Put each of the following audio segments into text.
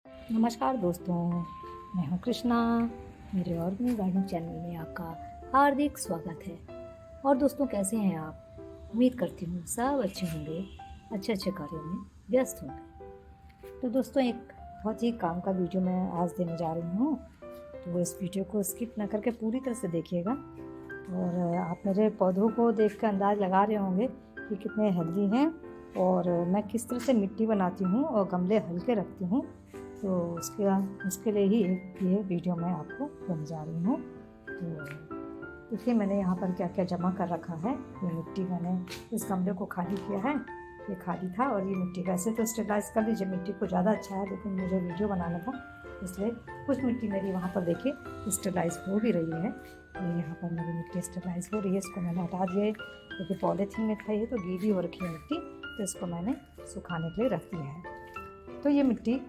नमस्कार दोस्तों, मैं हूं कृष्णा। मेरे ऑर्गेनिक गार्डनिंग चैनल में आपका हार्दिक स्वागत है। और दोस्तों, कैसे हैं आप? उम्मीद करती हूँ सब अच्छे होंगे, अच्छे अच्छे कार्यों में व्यस्त होंगे। तो दोस्तों, एक बहुत ही काम का वीडियो मैं आज देने जा रही हूँ, तो इस वीडियो को स्किप ना करके पूरी तरह से देखिएगा। और आप मेरे पौधों को देख कर अंदाज़ लगा रहे होंगे कि कितने हेल्दी हैं और मैं किस तरह से मिट्टी बनाती हूँ और गमले हल्के रखती हूँ। तो उसके लिए ही ये वीडियो मैं आपको देने जा रही हूँ। तो देखिए, मैंने यहाँ पर क्या क्या जमा कर रखा है। ये मिट्टी मैंने इस गमले को खाली किया है, ये खाली था। और ये मिट्टी वैसे तो स्टेबलाइज कर लीजिए, मिट्टी को ज़्यादा अच्छा है, लेकिन मुझे वीडियो बनाना था इसलिए कुछ मिट्टी मेरी वहाँ पर देखिए स्टेबलाइज हो भी रही है। ये यहाँ पर मेरी मिट्टी स्टेबलाइज हो रही है, इसको मैंने हटा दिया क्योंकि पॉलीथीन में था ये, तो गीली हो रखी है मिट्टी, तो इसको मैंने सुखाने के लिए रख दिया है। तो ये मिट्टी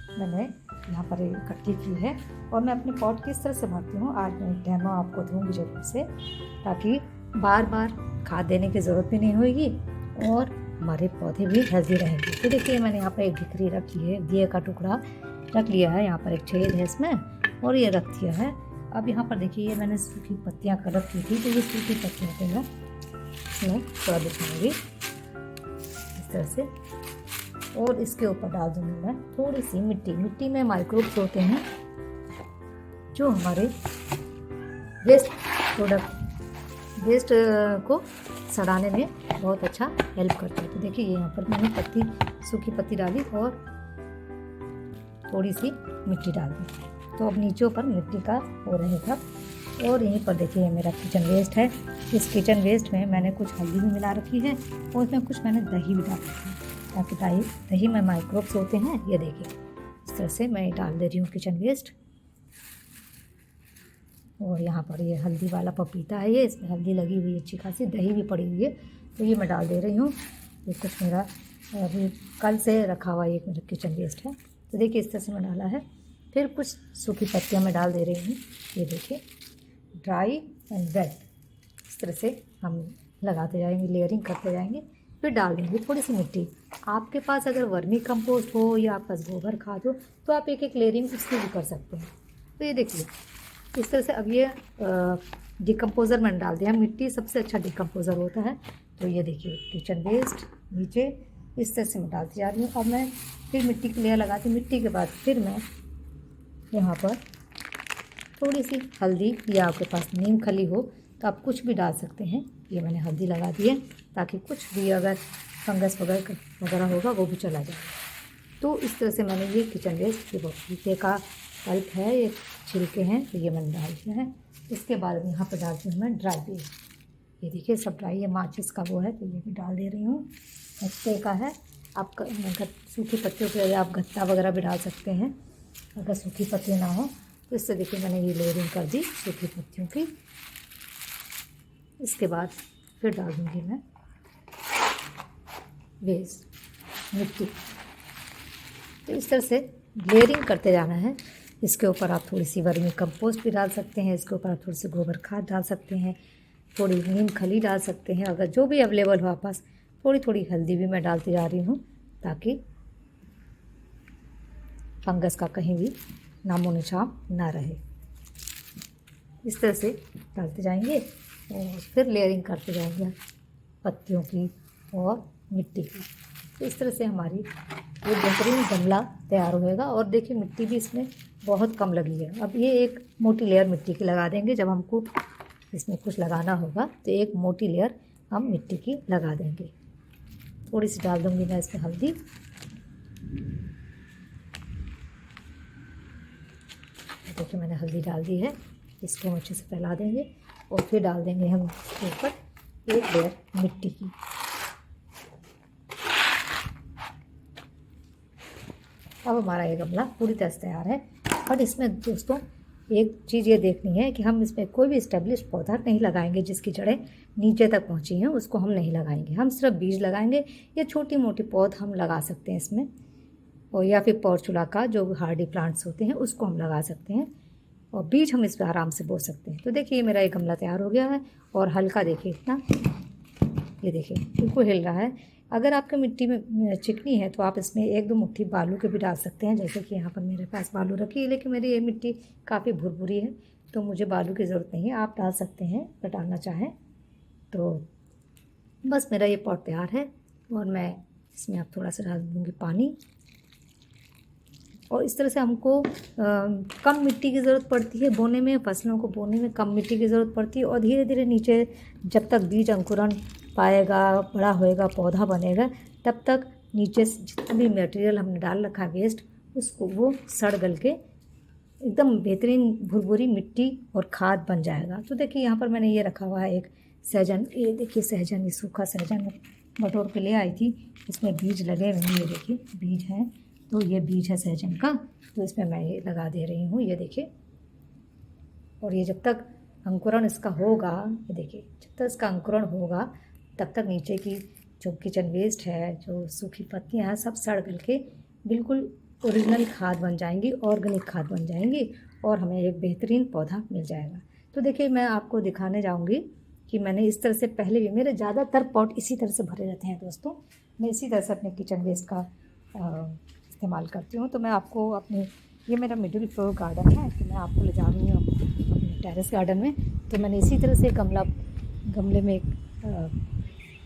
मैंने यहाँ पर इकट्ठी की है और मैं अपने पॉट किस तरह से भरती हूँ आज मैं एक डेमो आपको दूँगी जरूर से, ताकि बार बार खाद देने की ज़रूरत भी नहीं होगी और हमारे पौधे भी हेल्दी रहेंगे। तो देखिए, मैंने यहाँ पर एक ढिकरी रखी है, दिए का टुकड़ा रख लिया है, यहाँ पर एक छेद है इसमें और ये रख दिया है। अब यहाँ पर देखिए, ये मैंने सूखी पत्तियाँ कलेक्ट की थी, तो ये सूखी पत्तियाँ को मैं इसमें थोड़ा दिखाऊँगी इस तरह से, और इसके ऊपर डाल दूँगी मैं थोड़ी सी मिट्टी में माइक्रोब्स होते हैं जो हमारे वेस्ट को सड़ाने में बहुत अच्छा हेल्प करते हैं। तो देखिए, यहाँ पर मैंने सूखी पत्ती डाली और थोड़ी सी मिट्टी डाल दी। तो अब नीचे पर मिट्टी का हो रहेगा। और यहीं पर देखिए, मेरा किचन वेस्ट है। इस किचन वेस्ट में मैंने कुछ हल्दी भी मिला रखी है और इसमें कुछ मैंने दही भी डाल रखी है, ताकि दही में माइक्रोब्स होते हैं। ये देखिए, इस तरह से मैं डाल दे रही हूँ किचन वेस्ट। और यहाँ पर ये हल्दी वाला पपीता है, ये इसमें हल्दी लगी हुई है अच्छी खासी, दही भी पड़ी हुई है, तो ये मैं डाल दे रही हूँ। ये कुछ मेरा अभी कल से रखा हुआ ये मेरा किचन वेस्ट है। तो देखिए, इस तरह से मैं डाला है। फिर कुछ सूखी पत्तियाँ मैं डाल दे रही हूँ। ये देखिए, ड्राई एंड वेट, इस तरह से हम लगाते जाएंगे, लेयरिंग करते जाएंगे। फिर डाल देंगे थोड़ी सी मिट्टी। आपके पास अगर वर्मी कंपोस्ट हो या आपके पास गोबर खाद हो तो आप एक एक लेयरिंग उसकी भी कर सकते हैं। तो ये देखिए, इस तरह से अब ये डिकम्पोज़र मैंने डाल दिया। मिट्टी सबसे अच्छा डिकम्पोज़र होता है। तो ये देखिए, किचन वेस्ट नीचे इस तरह से मैं डालती जा रही हूँ। अब मैं फिर मिट्टी की लेयर लगाती हूँ। मिट्टी के बाद फिर मैं यहाँ पर थोड़ी सी हल्दी, या आपके पास नीम खली हो तो आप कुछ भी डाल सकते हैं। ये मैंने हल्दी लगा दी है ताकि कुछ भी अगर फंगस वगैरह होगा वो भी चला जाए। तो इस तरह से मैंने ये किचन वेस्ट, ये पपीते का पल्प है, ये छिलके हैं, तो ये मैंने डाल दिया है। इसके बाद यहाँ पर डालती हूँ मैं ड्राई वेस्ट। ये देखिए, सब ड्राई है, माचिस का वो है, तो ये भी डाल दे रही हूँ। गत्ते का है, आप सूखी पत्तियों के लिए आप गत्ता वगैरह भी डाल सकते हैं अगर सूखी पत्ती ना हो। तो इससे देखिए, मैंने ये लेयरिंग कर दी सूखी पत्तियों की। इसके बाद फिर डाल दूँगी मैं वेस्ट मिट्टी। तो इस तरह से लेयरिंग करते जाना है। इसके ऊपर आप थोड़ी सी वर्मी कंपोस्ट भी डाल सकते हैं, इसके ऊपर आप थोड़ी सी गोबर खाद डाल सकते हैं, थोड़ी नीम खली डाल सकते हैं, अगर जो भी अवेलेबल हो आप पास। थोड़ी थोड़ी हल्दी भी मैं डालती जा रही हूँ ताकि फंगस का कहीं भी नामो निशान ना रहे। इस तरह से डालते जाएंगे और फिर लेयरिंग करते जाएंगे पत्तियों की और मिट्टी की। तो इस तरह से हमारी ये बेहतरीन गमला तैयार होएगा। और देखिए, मिट्टी भी इसमें बहुत कम लगी है। अब ये एक मोटी लेयर मिट्टी की लगा देंगे। जब हमको इसमें कुछ लगाना होगा तो एक मोटी लेयर हम मिट्टी की लगा देंगे। थोड़ी सी डाल दूँगी मैं इसमें हल्दी। देखिए, मैंने हल्दी डाल दी है, इसको हम अच्छे से फैला देंगे और फिर डाल देंगे हम इसके ऊपर एक लेयर मिट्टी की। अब हमारा ये गमला पूरी तरह से तैयार है। और इसमें दोस्तों, एक चीज़ ये देखनी है कि हम इसमें कोई भी इस्टेब्लिश पौधा नहीं लगाएंगे जिसकी जड़ें नीचे तक पहुंची हैं, उसको हम नहीं लगाएंगे। हम सिर्फ बीज लगाएंगे या छोटी मोटी पौध हम लगा सकते हैं इसमें, और या फिर पोर्चुला का जो हार्डी प्लांट्स होते हैं उसको हम लगा सकते हैं, और बीज हम इस पर आराम से बो सकते हैं। तो देखिए, मेरा ये गमला तैयार हो गया है और हल्का देखिए इतना, ये देखिए बिल्कुल हिल रहा है। अगर आपके मिट्टी में चिकनी है तो आप इसमें 1-2 मुट्ठी बालू के भी डाल सकते हैं। जैसे कि यहाँ पर मेरे पास बालू रखी है, लेकिन मेरी ये मिट्टी काफ़ी भुरभुरी है तो मुझे बालू की ज़रूरत नहीं है। आप डाल सकते हैं अगर डालना चाहें तो। बस मेरा ये पॉट तैयार है और मैं इसमें अब थोड़ा सा डाल दूँगी पानी। और इस तरह से हमको कम मिट्टी की ज़रूरत पड़ती है बोने में, फसलों को बोने में कम मिट्टी की ज़रूरत पड़ती है। और धीरे धीरे नीचे जब तक बीज अंकुरण पाएगा, बड़ा होएगा, पौधा बनेगा, तब तक नीचे से जितना भी मटेरियल हमने डाल रखा है वेस्ट, उसको वो सड़ गल के एकदम बेहतरीन भुरभुरी मिट्टी और खाद बन जाएगा। तो देखिए यहाँ पर मैंने ये रखा हुआ है एक सहजन, ये देखिए सहजन, ये सूखा सहजन बटोर के ले आई थी, इसमें बीज लगे हुए हैं, ये देखिए बीज हैं। तो ये बीज है सहजन का, तो इसमें मैं ये लगा दे रही हूँ, ये देखिए। और ये जब तक अंकुरण इसका होगा, ये देखिए जब तक इसका अंकुरण होगा तब तक नीचे की जो किचन वेस्ट है, जो सूखी पत्तियाँ हैं, सब सड़ गल के बिल्कुल ओरिजिनल खाद बन जाएंगी, ऑर्गेनिक खाद बन जाएंगी और हमें एक बेहतरीन पौधा मिल जाएगा। तो देखिए मैं आपको दिखाने जाऊँगी कि मैंने इस तरह से पहले भी, मेरे ज़्यादातर पॉट इसी तरह से भरे रहते हैं दोस्तों। मैं इसी तरह से अपने किचन वेस्ट का इस्तेमाल करती हूँ। तो मैं आपको अपने, ये मेरा मिडिल फ्लोर गार्डन है, तो मैं आपको ले जा रही हूँ अपने टेरेस गार्डन में। तो मैंने इसी तरह से गमले में एक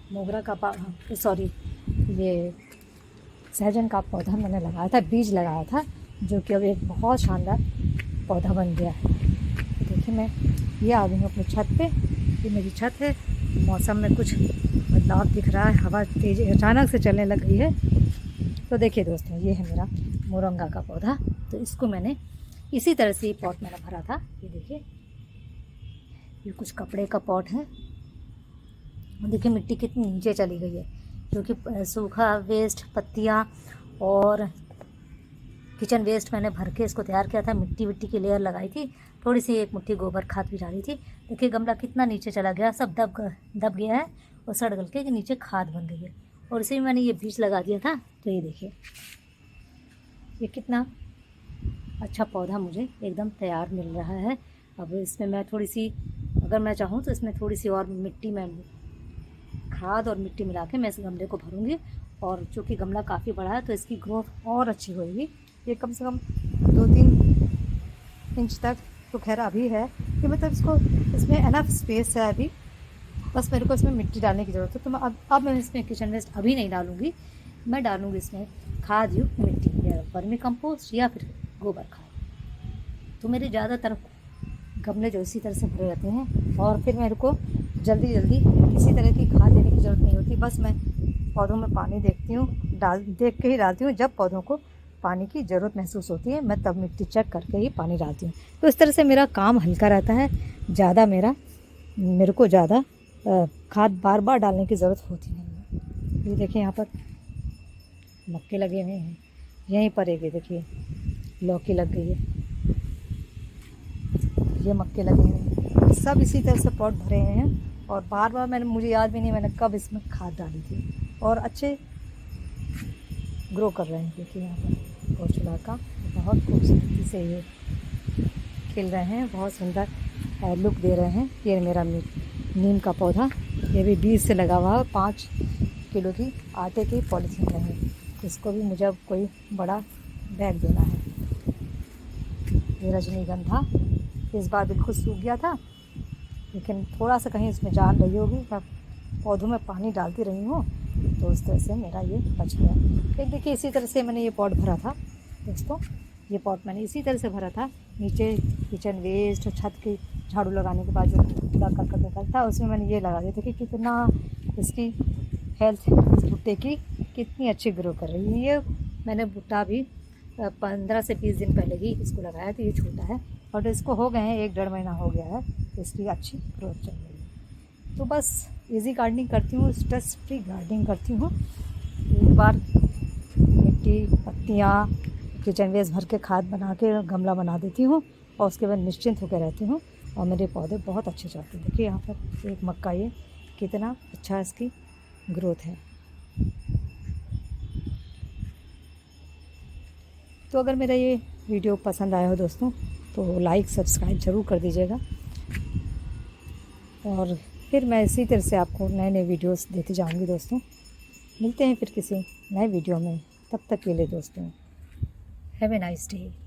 मोगरा का ये सहजन का पौधा मैंने लगाया था, बीज लगाया था, जो कि अब एक बहुत शानदार पौधा बन गया है। तो देखिए मैं ये आ गई हूँ अपनी छत पे, ये मेरी छत है। मौसम में कुछ बदलाव दिख रहा है, हवा तेज अचानक से चलने लग गई है। तो देखिए दोस्तों, ये है मेरा मोरंगा का पौधा। तो इसको मैंने इसी तरह से पॉट मैंने भरा था, ये देखिए। ये कुछ कपड़े का पॉट है, देखिए मिट्टी कितनी नीचे चली गई है, क्योंकि सूखा वेस्ट, पत्तियाँ और किचन वेस्ट मैंने भर के इसको तैयार किया था। मिट्टी की लेयर लगाई थी, थोड़ी सी 1 मुट्ठी गोबर खाद भी डाली थी। देखिए गमला कितना नीचे चला गया, सब दब गया है और सड़ गल के नीचे खाद बन गई है। और इसी में मैंने ये बीज लगा दिया था। तो ये देखिए ये कितना अच्छा पौधा मुझे एकदम तैयार मिल रहा है। अब इसमें मैं थोड़ी सी, अगर मैं चाहूँ तो इसमें थोड़ी सी और मिट्टी, मैं खाद और मिट्टी मिला के मैं इस गमले को भरूंगी। और चूँकि गमला काफ़ी बड़ा है तो इसकी ग्रोथ और अच्छी होगी। ये कम से कम 2-3 इंच तक तो खैर अभी है कि मतलब इसमें एनफ स्पेस है अभी, बस मेरे को इसमें मिट्टी डालने की ज़रूरत है। तो मैं अब मैं इसमें किचन वेस्ट अभी नहीं डालूँगी, मैं डालूँगी इसमें खाद युक्त मिट्टी, या वर्मी कंपोस्ट या फिर गोबर खाद। तो मेरे ज़्यादातर गमले जो इसी तरह से भरे रहते हैं, और फिर मेरे को जल्दी किसी तरह की खाद देने की ज़रूरत नहीं होती। बस मैं पौधों में पानी देखती हूँ, देख के ही डालती हूँ। जब पौधों को पानी की ज़रूरत महसूस होती है, मैं तब मिट्टी चेक करके ही पानी डालती हूँ। तो इस तरह से मेरा काम हल्का रहता है, मेरे को ज़्यादा खाद बार बार डालने की ज़रूरत होती नहीं है। ये देखिए यहाँ पर मक्के लगे हुए हैं, यहीं पर एक देखिए लौकी लग गई है, ये मक्के लगे हुए हैं, सब इसी तरह से पॉट भरे हुए हैं। और बार बार मुझे याद भी नहीं मैंने कब इसमें खाद डाली थी, और अच्छे ग्रो कर रहे हैं। देखिए यहाँ पर पोचुला का बहुत खूबसूरती से ये खिल रहे हैं, बहुत सुंदर लुक दे रहे हैं। ये मेरा नीम का पौधा, ये भी बीज से लगा हुआ है, 5 किलो की आटे की पॉलीथीन में है। इसको भी मुझे अब कोई बड़ा बैग देना है। ये रजनीगंधा इस बार बिल्कुल सूख गया था, लेकिन थोड़ा सा कहीं इसमें जान रही होगी, मैं पौधों में पानी डालती रही हूँ, तो इस तरह से मेरा ये बच गया। एक देखिए इसी तरह से मैंने ये पॉट भरा था दोस्तों, ये पॉट मैंने इसी तरह से भरा था। नीचे किचन वेस्ट, छत की झाड़ू लगाने के बाद जो कूड़ा करकट निकलता है, उसमें मैंने ये लगा दिया था कि कितना इसकी हेल्थ इस भुट्टे की कितनी अच्छी ग्रो कर रही है। ये मैंने भुट्टा भी 15 से 20 दिन पहले ही इसको लगाया था। ये छोटा है और इसको हो गए हैं 1-1.5 महीना हो गया है, इसकी अच्छी ग्रोथ चल रही है। तो बस इजी गार्डनिंग करती हूँ, स्ट्रेस फ्री गार्डनिंग करती हूँ। एक बार मिट्टी, पत्तियाँ, किचन वेस्ट भर के खाद बना के गमला बना देती हूँ, और उसके बाद निश्चिंत होकर रहती हूँ, और मेरे पौधे बहुत अच्छे चलते हैं। देखिए यहाँ पर एक मक्का, ये कितना अच्छा इसकी ग्रोथ है। तो अगर मेरा ये वीडियो पसंद आया हो दोस्तों, तो लाइक सब्सक्राइब ज़रूर कर दीजिएगा, और फिर मैं इसी तरह से आपको नए वीडियोस देती जाऊंगी दोस्तों। मिलते हैं फिर किसी नए वीडियो में, तब तक के लिए दोस्तों हैव ए नाइस डे।